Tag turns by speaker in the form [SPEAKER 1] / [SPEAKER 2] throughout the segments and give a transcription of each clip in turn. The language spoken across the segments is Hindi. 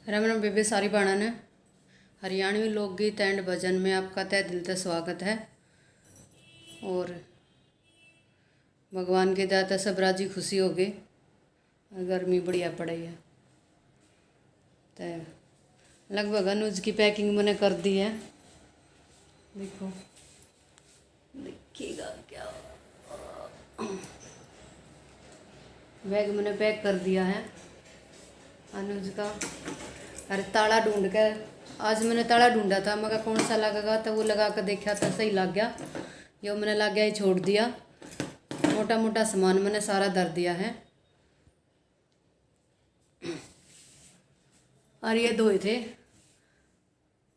[SPEAKER 1] राम राम बेबे सारी बाणा ने हरियाणवी लोकगीत एंड भजन में आपका तहे दिल से स्वागत है। और भगवान के दया सब राजी खुशी हो गई। गर्मी बढ़िया पड़ी है तो लगभग अनुज की पैकिंग मैंने कर दी है। देखो देखिएगा क्या बैग मैंने पैक कर दिया है अनुज का। अरे ताला ढूंढ के आज मैंने ताला ढूंढा था, मगर कौन सा लगेगा तो वो लगा कर देखा था, सही लग गया। यो मैंने लग गया ही छोड़ दिया। मोटा मोटा सामान मैंने सारा धर दिया है। और ये धोए थे,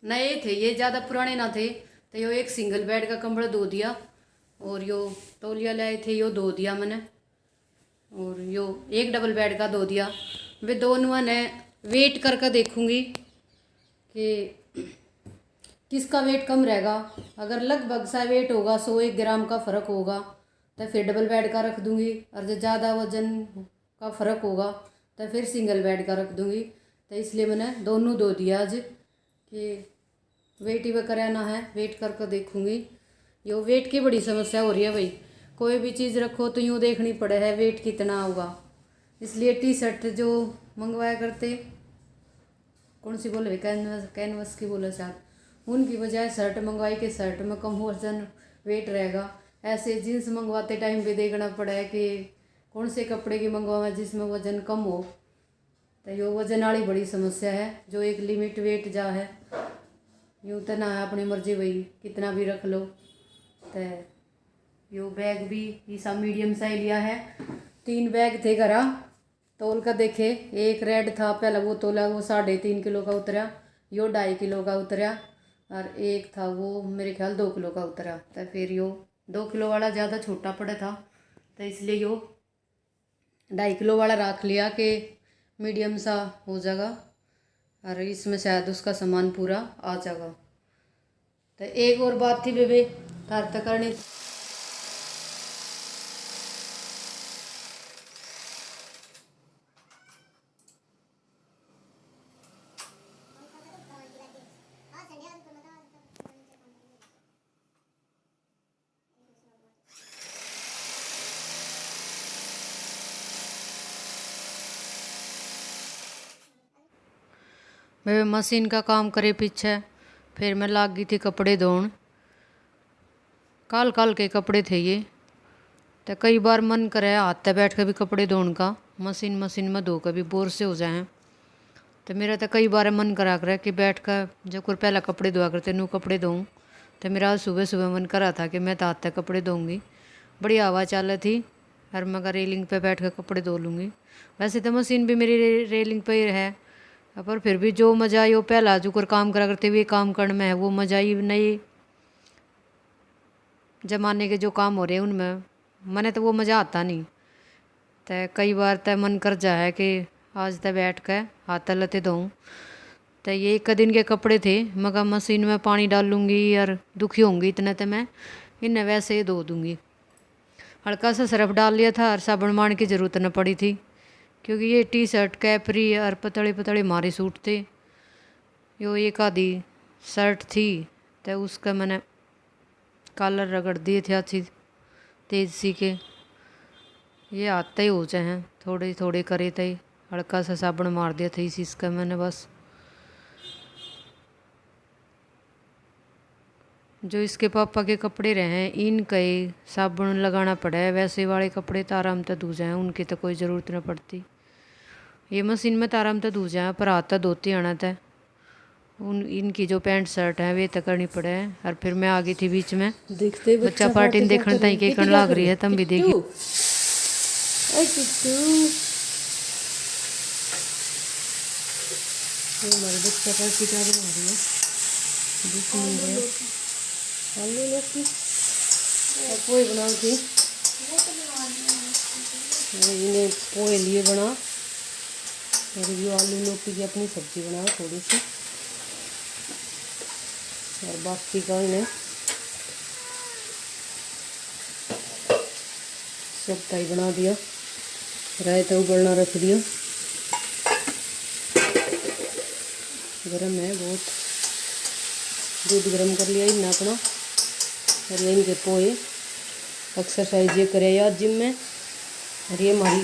[SPEAKER 1] नए थे, ये ज़्यादा पुराने ना थे। तो यो एक सिंगल बेड का कंबल धो दिया और यो तौलिया लाए थे यो धो दिया मैंने। और यो एक डबल बेड का धो दिया। वे दोनों ने वेट करके देखूंगी कि किसका वेट कम रहेगा। अगर लगभग सा वेट होगा 100-1 ग्राम का फ़र्क होगा तो फिर डबल बेड का रख दूंगी, और जो ज़्यादा वजन का फ़र्क होगा तो फिर सिंगल बेड का रख दूंगी। तो इसलिए मैंने दोनों धो दिया आज कि वेट ही कराना है, वेट करके देखूंगी। यो वेट की बड़ी समस्या हो रही है भाई। कोई भी चीज़ रखो तो यूँ देखनी पड़े है वेट कितना होगा। इसलिए टी शर्ट जो मंगवाया करते, कौन सी बोले, कैनवस की बोले शायद, उनकी बजाय शर्ट मंगवाई के शर्ट में कम वजन वेट रहेगा। ऐसे जीन्स मंगवाते टाइम भी देखना पड़ा है कि कौन से कपड़े की मंगवावा जिसमें वजन कम हो। तो यो वजन वाली बड़ी समस्या है, जो एक लिमिट वेट जा है। यूँ तो ना है अपनी मर्जी भाई कितना भी रख लो। तो यो बैग भी ऐसा मीडियम सा ही लिया है। 3 बैग थे घरा, तोल कर देखे। एक रेड था पहला, वो तोला, वो 3.5 किलो का उतरा। यो 2.5 किलो का उतरा। और एक था वो मेरे ख्याल 2 किलो का उतरा। तो फिर यो 2 किलो वाला ज़्यादा छोटा पड़ा था, तो इसलिए यो 2.5 किलो वाला रख लिया कि मीडियम सा हो जाएगा और इसमें शायद उसका सामान पूरा आ जाएगा। तो एक और बात थी बेबे तार तक करनी। मैं मशीन का काम करे पीछे, फिर मैं लाग गई थी कपड़े धोन। काल काल के कपड़े थे ये, तो कई बार मन करे हाथ पे बैठ कर भी कपड़े धोन का, मशीन में धो कर भी बोर से हो जाए। तो मेरा तो कई बार मन करा करे कि बैठ कर जब कोई पहला कपड़े धोआ करते नू कपड़े धोऊँ। तो मेरा सुबह सुबह मन करा था कि मैं तो हाथ तक कपड़े धोऊँगी। बड़ी हवा चाल थी और मगर रेलिंग पे बैठ कर कपड़े धो लूँगी। वैसे तो मशीन भी मेरी रेलिंग पे ही है, पर फिर भी जो मज़ा यो पहला जो कर काम करा करते हुए काम करने में है, वो मज़ा ही नई जमाने के जो काम हो रहे हैं उनमें मने तो वो मज़ा आता नहीं। तो कई बार तो मन कर जाए कि आज तो बैठ कर हाथ लते धोऊँ। तो ये 1 दिन के कपड़े थे, मगर मशीन में पानी डाल लूँगी और दुखी होंगी इतने तो मैं इन्हें वैसे ही धो दूँगी। हल्का सा सर्फ डाल लिया था और साबुन मारने की ज़रूरत न पड़ी थी, क्योंकि ये टी शर्ट कैपरी और पतले पतले मारे सूट थे। यो एक आधी शर्ट थी तो उसका मैंने कॉलर रगड़ दिए थे अच्छी तेज सी के। ये आते ही हो जाए हैं थोड़े थोड़े करे थे, हल्का सा साबुन मार दिया था इसका मैंने बस। जो इसके पापा के कपड़े रहे हैं इनके साबुन लगाना पड़ा है, वैसे वाले कपड़े तो आराम से धो जाए, उनकी तो कोई ज़रूरत न पड़ती। ये मशीन में तो आराम से धो जाए, पर हाथ तो धोती आना था। इनकी जो पैंट शर्ट है वे तो करनी पड़े है। और फिर मैं आ गई थी बीच में
[SPEAKER 2] देखते
[SPEAKER 1] बच्चा पार्टी देखने तई के करने लग रही है, तुम भी देखिए।
[SPEAKER 2] हमारे बच्चा पार्टी क्या बना रही है, आलू लौकी और पोहे बनाओ थी। इन्हें पोहे लिए बना और ये आलू लौकी की अपनी सब्जी बनाओ थोड़ी सी, और बाकी का इन्हें सब ताई बना दिया। रायता उबलना रख दिया। गर्म है बहुत। दूध गर्म कर लिया इन अपना, और ये इनके पोए एक्सरसाइज ये करे यार जिम में। और ये हमारी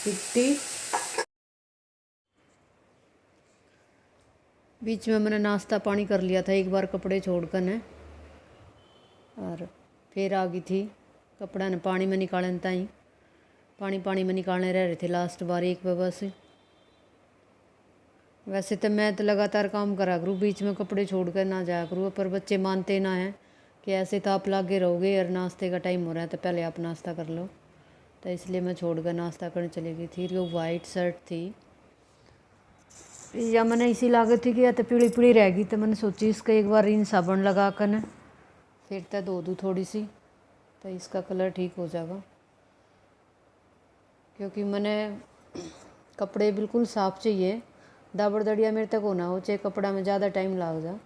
[SPEAKER 2] किट्टी।
[SPEAKER 1] बीच में मैंने नाश्ता पानी कर लिया था एक बार कपड़े छोड़कर ने, और फिर आ गई थी कपड़ा ने पानी में निकालने ताई। पानी में निकालने रह रहे थे लास्ट बार एक बजे से। वैसे तो मैं तो लगातार काम करा करूँ, बीच में कपड़े छोड़कर ना जाया करूँ, पर बच्चे मानते ना हैं कि ऐसे तो आप लागे रहोगे और नाश्ते का टाइम हो रहा है तो पहले आप नाश्ता कर लो। तो इसलिए मैं छोड़कर नाश्ता करने चली गई थी। जो वाइट शर्ट थी या मैंने इसी लागत थी कि या तो पीली पीली रह गई, तो मैंने सोची इसका एक बार इन साबुन लगा कर न फिर तो धो दूँ थोड़ी सी, तो इसका कलर ठीक हो जाएगा। क्योंकि मैंने कपड़े बिल्कुल साफ़ चाहिए, दाबड़ दड़िया मेरे तक होना हो, चाहे कपड़ा में ज़्यादा टाइम लग जा।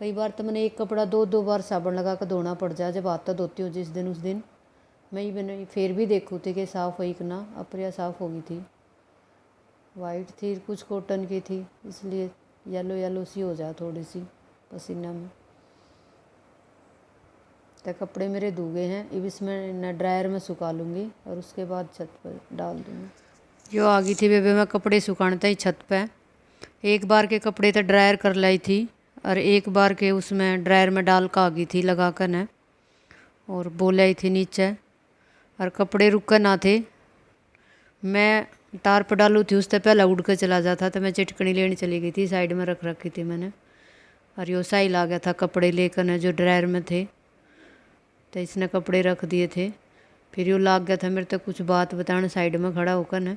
[SPEAKER 1] कई बार तो मैंने एक कपड़ा दो बार साबुन लगा कर धोना पड़ जाए। जब हाथ धोती हूँ जिस दिन उस दिन मैं फिर भी देखूँ थी कि साफ़ हुई कि ना, अप्रिया साफ़ हो गई थी। वाइट थी, कुछ कॉटन की थी, इसलिए येलो सी हो जाए थोड़ी सी पसीना में। तो कपड़े मेरे धुगे हैं, अब इसमें न ड्रायर में सुखा लूँगी और उसके बाद छत पर डाल दूँगी। जो आ गई थी बेबे मैं कपड़े सुखाने ही छत पे। एक बार के कपड़े तो ड्रायर कर लाई थी और एक बार के उसमें ड्रायर में डाल कर आ गई थी लगा कर न, और बोल आई थी नीचे। और कपड़े रुक कर ना थे, मैं तार पर डालू थी उससे पहले उड़ कर चला जाता, तो मैं चिटकनी लेने चली गई थी, साइड में रख रखी थी मैंने। और यो साइल आ गया था कपड़े लेकर न जो ड्रायर में थे, तो इसने कपड़े रख दिए थे। फिर यो लाग गया था मेरे तक कुछ बात बताने साइड में खड़ा होकर न,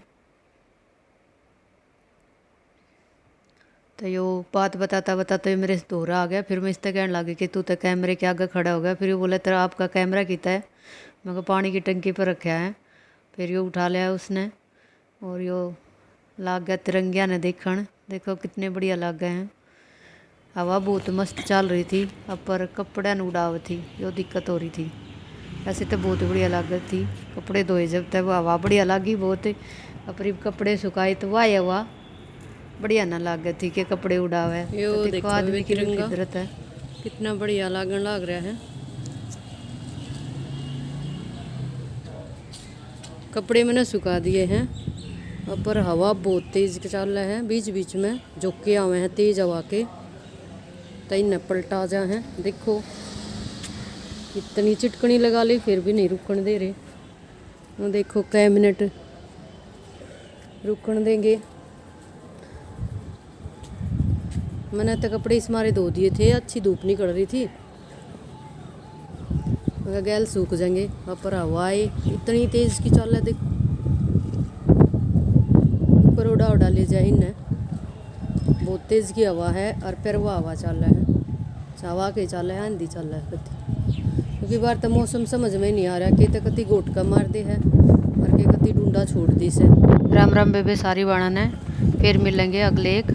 [SPEAKER 1] तो यो बात बताता बताते मेरे से दोहरा आ गया। फिर मैं इससे कहने लगी कि तू तो कैमरे के आगे खड़ा हो गया। फिर यो बोला तेरा आपका कैमरा कितना है? मैं को पानी की टंकी पर रखा है। फिर यो उठा लिया उसने और यो लाग गया तिरंगिया ने देखण। देखो कितने बढ़िया लाग गए हैं। हवा बहुत मस्त चल रही थी, अब पर कपड़ा न उड़ाव थी, यो दिक्कत हो रही थी। ऐसे तो बहुत बढ़िया लाग थी कपड़े धोए जब तक हवा बढ़िया लगी बहुत। अपनी कपड़े सुखाए तो वाह हुआ बढ़िया ना लाग थी कि कपड़े उड़ावे।
[SPEAKER 2] यो
[SPEAKER 1] तो
[SPEAKER 2] देखो
[SPEAKER 1] आदमी की
[SPEAKER 2] तिरंगा
[SPEAKER 1] फितरत है।
[SPEAKER 2] कितना बढ़िया लागण लाग रहा है। कपड़े मैंने सुखा दिए हैं, अब पर हवा बहुत तेज चल रहा है, बीच बीच में झोंके आवे हैं तेज हवा के, तई न पलटा जा हैं। देखो इतनी चिटकनी लगा ली फिर भी नहीं रुकन दे रहे। वो देखो कै मिनट रुकन देंगे। मैंने तो कपड़े इस मारे धो दिए थे, अच्छी धूप निकल रही थी, मगर गैल सूख जाएंगे। पर हवाएं इतनी तेज की चल है, देखो ऊपर उड़ा ले जाए इन्हें, बहुत तेज की हवा है। और फिर वो हवा चल रहा है, हवा के चल रहा है, आंधी चल रहा है कति। क्योंकि बार तो मौसम समझ में नहीं आ रहा कि तो कति गोटका मार दे है और के कति डूंडा छोड़ दी से। राम राम बेबे सारी बाणा ने, फिर मिलेंगे अगले एक